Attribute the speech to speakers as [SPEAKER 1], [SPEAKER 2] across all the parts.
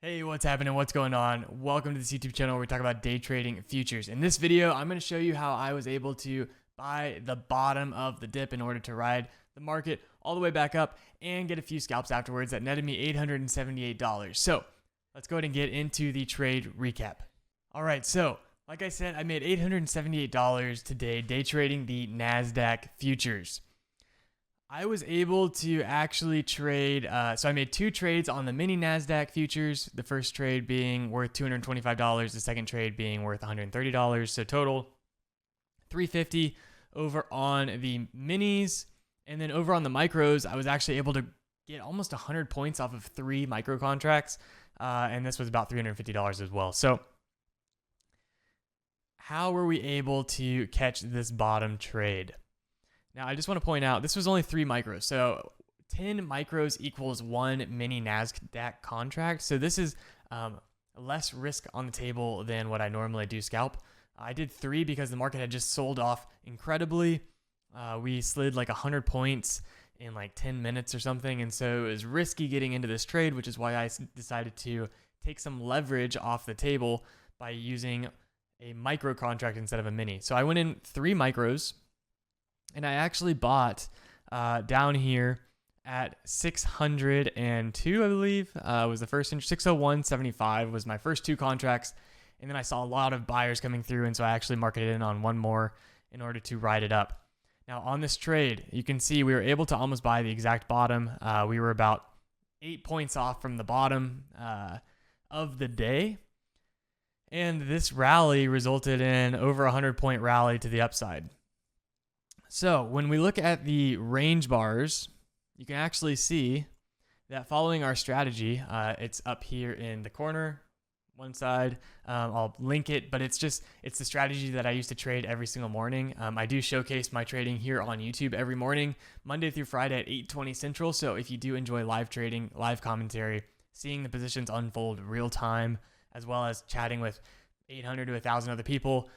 [SPEAKER 1] Hey, what's happening? What's going on? Welcome to this YouTube channel where we talk about day trading futures. In this video, I'm going to show you how I was able to buy the bottom of the dip in order to ride the market all the way back up and get a few scalps afterwards that netted me $878. So let's go ahead and get into the trade recap. All right, so like I said, I made $878 today day trading the NASDAQ futures. I was able to actually trade, so I made two trades on the mini NASDAQ futures, the first trade being worth $225, the second trade being worth $130, so total $350 over on the minis, and then over on the micros, I was actually able to get almost 100 points off of 3 micro contracts, and this was about $350 as well. So how were we able to catch this bottom trade? Now, I just want to point out, this was only 3 micros. So 10 micros equals 1 mini NASDAQ contract. So this is less risk on the table than what I normally do scalp. I did 3 because the market had just sold off incredibly. We slid like 100 points in like 10 minutes or something. And so it was risky getting into this trade, which is why I decided to take some leverage off the table by using a micro contract instead of a mini. So I went in 3 micros. And I actually bought down here at 602, I believe, was the first 601.75 was my first 2 contracts. And then I saw a lot of buyers coming through. And so I actually marketed in on one more in order to ride it up. Now on this trade, you can see we were able to almost buy the exact bottom. We were about 8 points off from the bottom of the day. And this rally resulted in over a 100-point rally to the upside. So when we look at the range bars, you can actually see that following our strategy, it's up here in the corner, one side. I'll link it, but it's the strategy that I used to trade every single morning. I do showcase my trading here on YouTube every morning, Monday through Friday at 8:20 Central. So if you do enjoy live trading, live commentary, seeing the positions unfold real time, as well as chatting with 800 to 1,000 other people,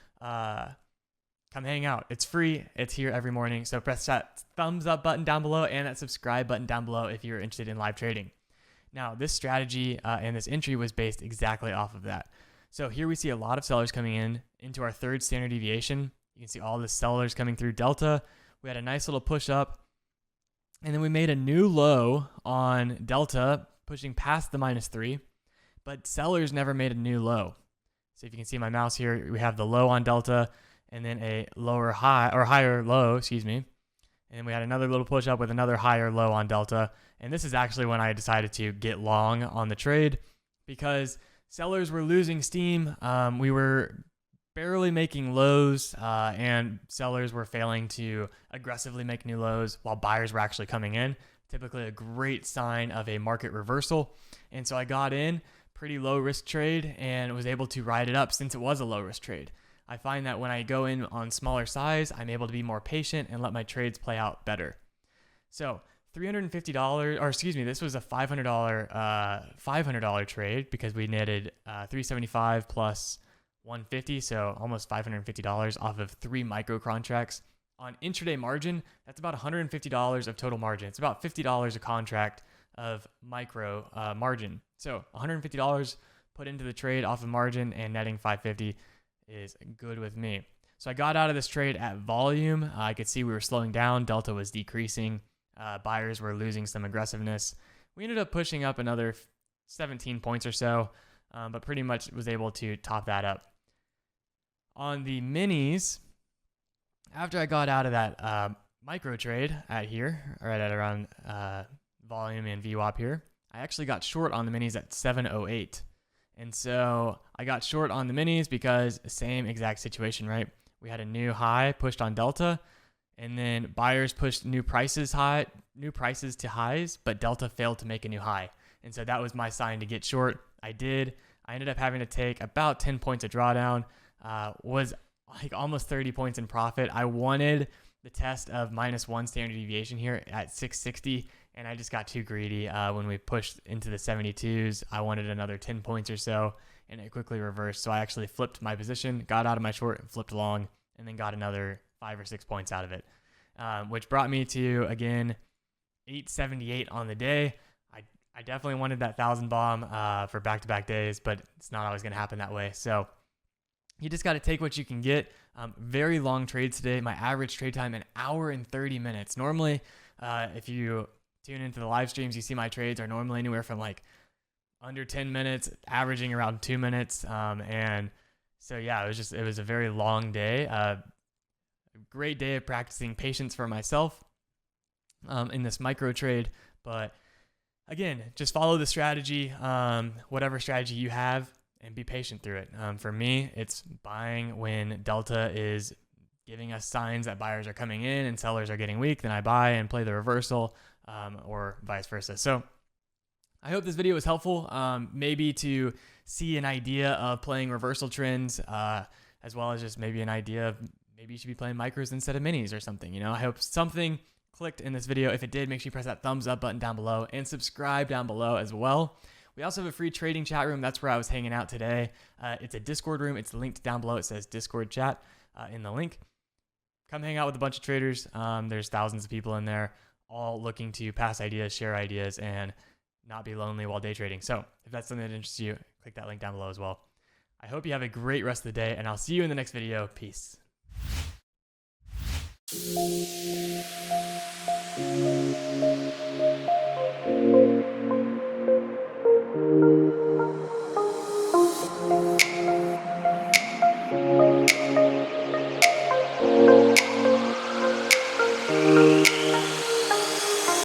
[SPEAKER 1] come hang out. It's free. It's here every morning. So press that thumbs up button down below and that subscribe button down below if you're interested in live trading. Now, this strategy and this entry was based exactly off of that. So here we see a lot of sellers coming in into our third standard deviation. You can see all the sellers coming through Delta. We had a nice little push up. And then we made a new low on Delta, pushing past the -3. But sellers never made a new low. So if you can see my mouse here, we have the low on Delta, and then a lower high or higher low, excuse me. And then we had another little push up with another higher low on Delta. And this is actually when I decided to get long on the trade because sellers were losing steam. We were barely making lows and sellers were failing to aggressively make new lows while buyers were actually coming in. Typically a great sign of a market reversal. And so I got in pretty low risk trade and was able to ride it up since it was a low risk trade. I find that when I go in on smaller size, I'm able to be more patient and let my trades play out better. So $350, or excuse me, this was a $500 trade because we netted $375 plus $150, so almost $550 off of 3 micro contracts. On intraday margin, that's about $150 of total margin. It's about $50 a contract of micro margin. So $150 put into the trade off of margin and netting $550 is good with me. So I got out of this trade at volume. I could see we were slowing down. Delta was decreasing. Buyers were losing some aggressiveness. We ended up pushing up another 17 points or so, but pretty much was able to top that up. On the minis, after I got out of that micro trade at here, right at around volume and VWAP here, I actually got short on the minis at 708. And so I got short on the minis because same exact situation, right? We had a new high pushed on Delta, and then buyers pushed new prices to highs, but Delta failed to make a new high. And so that was my sign to get short. I did. I ended up having to take about 10 points of drawdown, was like almost 30 points in profit. I wanted the test of -1 standard deviation here at 660. And I just got too greedy when we pushed into the 72s. I wanted another 10 points or so, and it quickly reversed. So I actually flipped my position, got out of my short, and flipped long, and then got another 5 or 6 points out of it, which brought me to, again, 878 on the day. I I definitely wanted that 1,000 bomb for back-to-back days, but it's not always going to happen that way. So you just got to take what you can get. Very long trades today. My average trade time, 1 hour and 30 minutes. Normally, if you tune into the live streams, you see my trades are normally anywhere from like under 10 minutes, averaging around 2 minutes. And so, yeah, it was a very long day. Great day of practicing patience for myself in this micro trade. But again, just follow the strategy, whatever strategy you have, and be patient through it. For me, it's buying when Delta is giving us signs that buyers are coming in and sellers are getting weak. Then I buy and play the reversal, or vice versa. So I hope this video was helpful, maybe to see an idea of playing reversal trends, as well as just maybe an idea of maybe you should be playing micros instead of minis or something. I hope something clicked in this video. If it did, make sure you press that thumbs up button down below and subscribe down below as well. We also have a free trading chat room. That's where I was hanging out today. It's a Discord room. It's linked down below. It says Discord chat in the link. Come hang out with a bunch of traders. There's thousands of people in there, all looking to pass ideas, share ideas, and not be lonely while day trading. So if that's something that interests you, click that link down below as well. I hope you have a great rest of the day, and I'll see you in the next video. Peace.